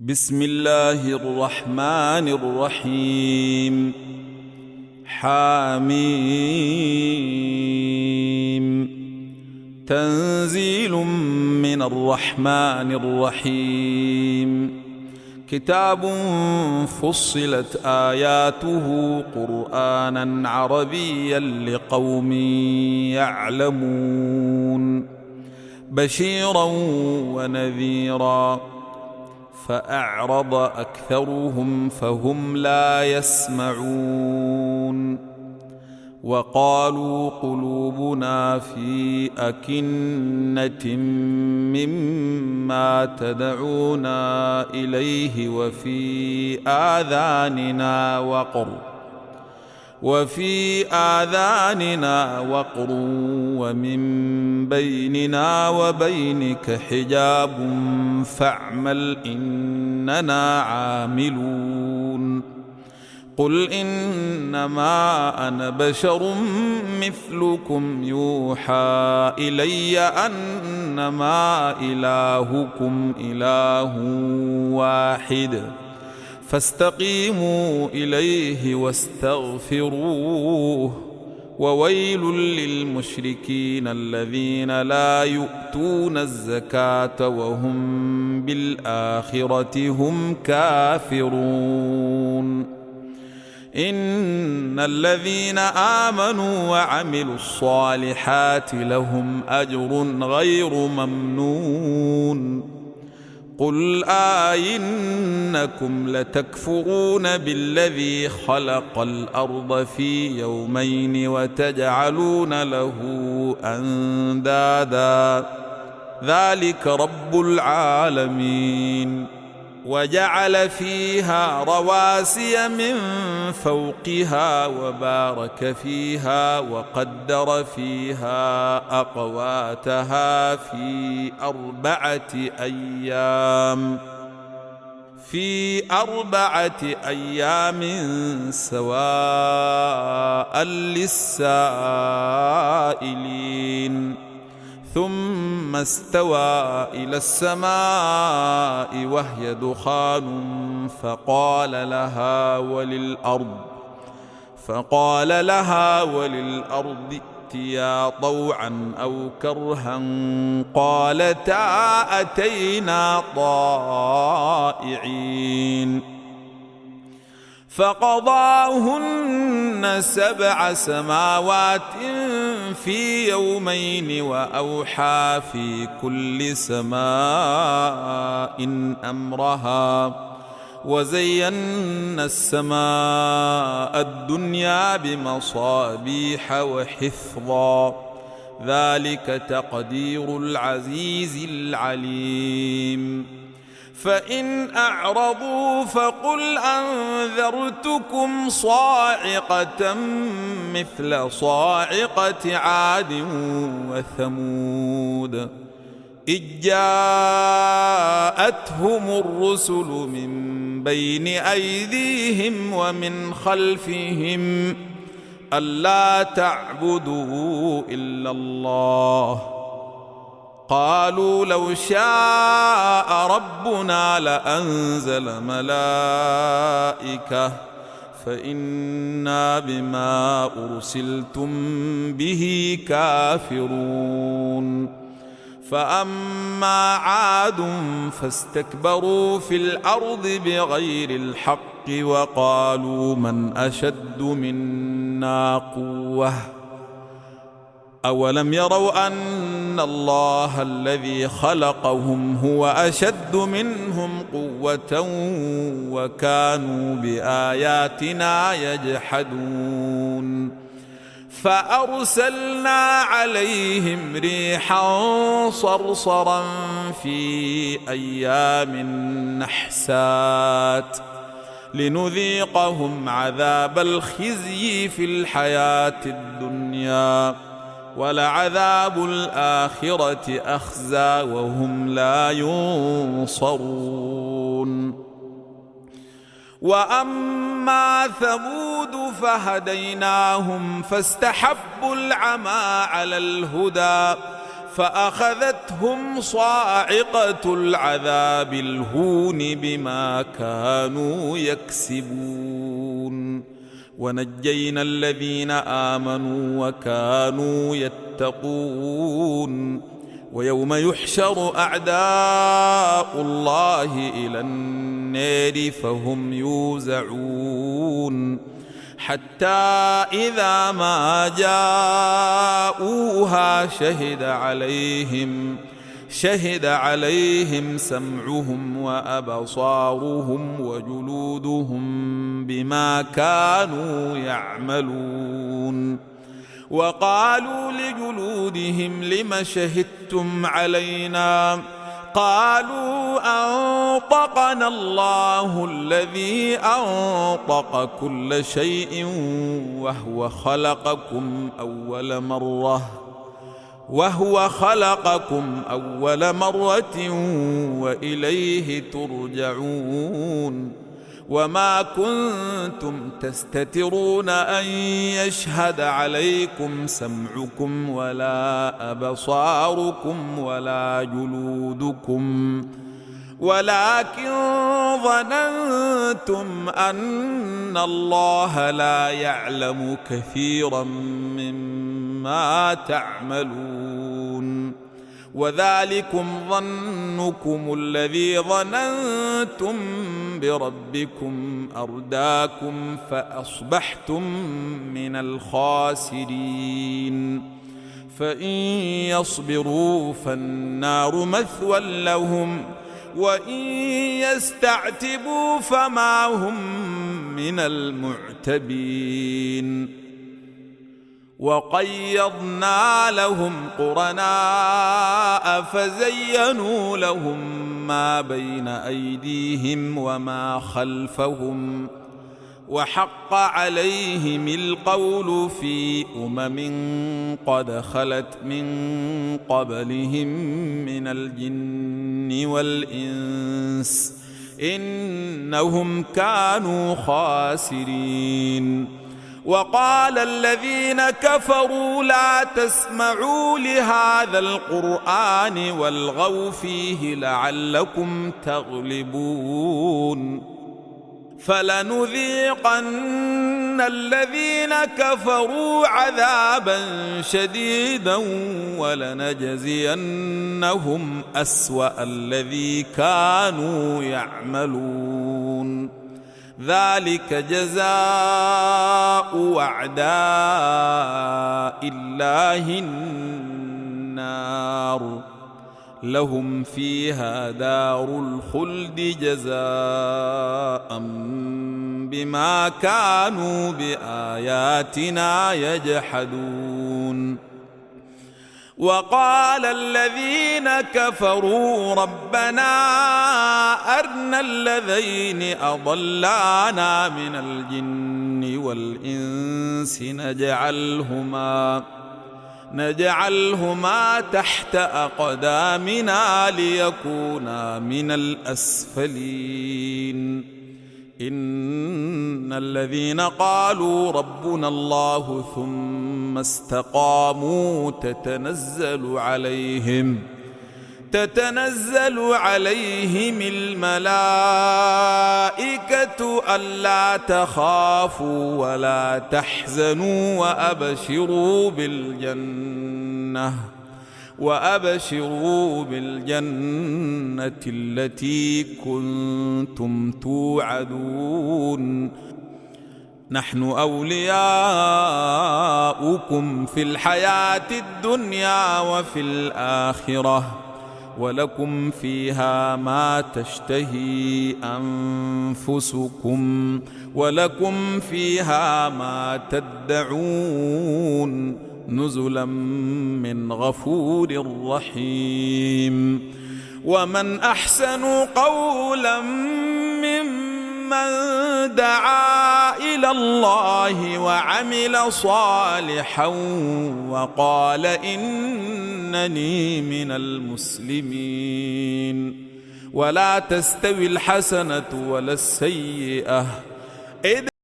بسم الله الرحمن الرحيم. حاميم. تنزيل من الرحمن الرحيم. كتاب فصلت آياته قرآنا عربيا لقوم يعلمون بشيرا ونذيرا فأعرض أكثرهم فهم لا يسمعون وقالوا قلوبنا في أكنة مما تدعونا إليه وفي آذاننا وقر ومن بيننا وبينك حجاب فاعمل إننا عاملون. قل إنما أنا بشر مثلكم يوحى إلي أنما إلهكم إله واحد فاستقيموا إليه واستغفروه. وويل للمشركين الذين لا يؤتون الزكاة وهم بالآخرة هم كافرون. إن الذين آمنوا وعملوا الصالحات لهم أجر غير ممنون. قل أئنكم لتكفرون بالذي خلق الأرض في يومين وتجعلون له أندادا ذلك رب العالمين. وجعل فيها رواسي من فوقها وبارك فيها وقدر فيها أقواتها في أربعة أيام سواء للسائلين. ثم استوى إلى السماء وهي دخان فقال لها وللأرض ائتيا طوعا أو كرها قالتا أتينا طائعين. فقضاهن 7 سماوات في يومين وأوحى في كل سماء أمرها وزينا السماء الدنيا بمصابيح وحفظا ذلك تقدير العزيز العليم. فإن أعرضوا فقل أنذرتكم صاعقة مثل صاعقة عاد وثمود إذ جاءتهم الرسل من بين أيديهم ومن خلفهم ألا تعبدوا إلا الله قالوا لو شاء ربنا لأنزل ملائكة فإنا بما أرسلتم به كافرون. فأما عاد فاستكبروا في الأرض بغير الحق وقالوا من أشد منا قوة أولم يروا أن الله الذي خلقهم هو أشد منهم قوة وكانوا بآياتنا يجحدون. فأرسلنا عليهم ريحا صرصرا في أيام نحسات لنذيقهم عذاب الخزي في الحياة الدنيا ولعذاب الآخرة أخزى وهم لا ينصرون. وأما ثمود فهديناهم فاستحبوا العمى على الهدى فأخذتهم صاعقة العذاب الهون بما كانوا يكسبون ونجينا الذين آمنوا وكانوا يتقون ويوم يحشر أعداء الله إلى النار فهم يوزعون حتى إذا ما جاءوها شهد عليهم سمعهم وأبصارهم وجلودهم بما كانوا يعملون وقالوا لجلودهم لم شهدتم علينا قالوا أنطقنا الله الذي أنطق كل شيء وهو خلقكم أول مرة وإليه ترجعون وما كنتم تستترون أن يشهد عليكم سمعكم ولا أبصاركم ولا جلودكم ولكن ظننتم أن الله لا يعلم كثيرا مما تعملون وذلكم ظنكم الذي ظننتم بربكم أرداكم فأصبحتم من الخاسرين فإن يصبروا فالنار مثوى لهم وإن يستعتبوا فما هم من المعتبين وقيضنا لهم قرناء فزينوا لهم ما بين أيديهم وما خلفهم وحق عليهم القول في قد خلت من قبلهم من الجن والإنس إنهم كانوا خاسرين وقال الذين كفروا لا تسمعوا لهذا القرآن والغوا فيه لعلكم تغلبون فلنذيقن الذين كفروا عذابا شديدا ولنجزينهم أسوأ الذي كانوا يعملون ذلك جزاء أعداء الله النار لهم فيها دار الخلد جزاء بما كانوا بآياتنا يجحدون وقال الذين كفروا ربنا أرنا الذين أضلانا من الجن والإنس نجعلهما تحت أقدامنا ليكونا من الأسفلين إن الذين قالوا ربنا الله ثم استقاموا تتنزل عليهم الملائكة ألا تخافوا ولا تحزنوا وأبشروا بالجنة التي كنتم توعدون نحن أولياؤكم في الحياة الدنيا وفي الآخرة ولكم فيها ما تشتهي أنفسكم ولكم فيها ما تدعون نزلا من غفور رحيم ومن أحسن قولا ممن دعا إلى الله وعمل صالحا وقال إنني من المسلمين ولا تستوي الحسنة ولا السيئة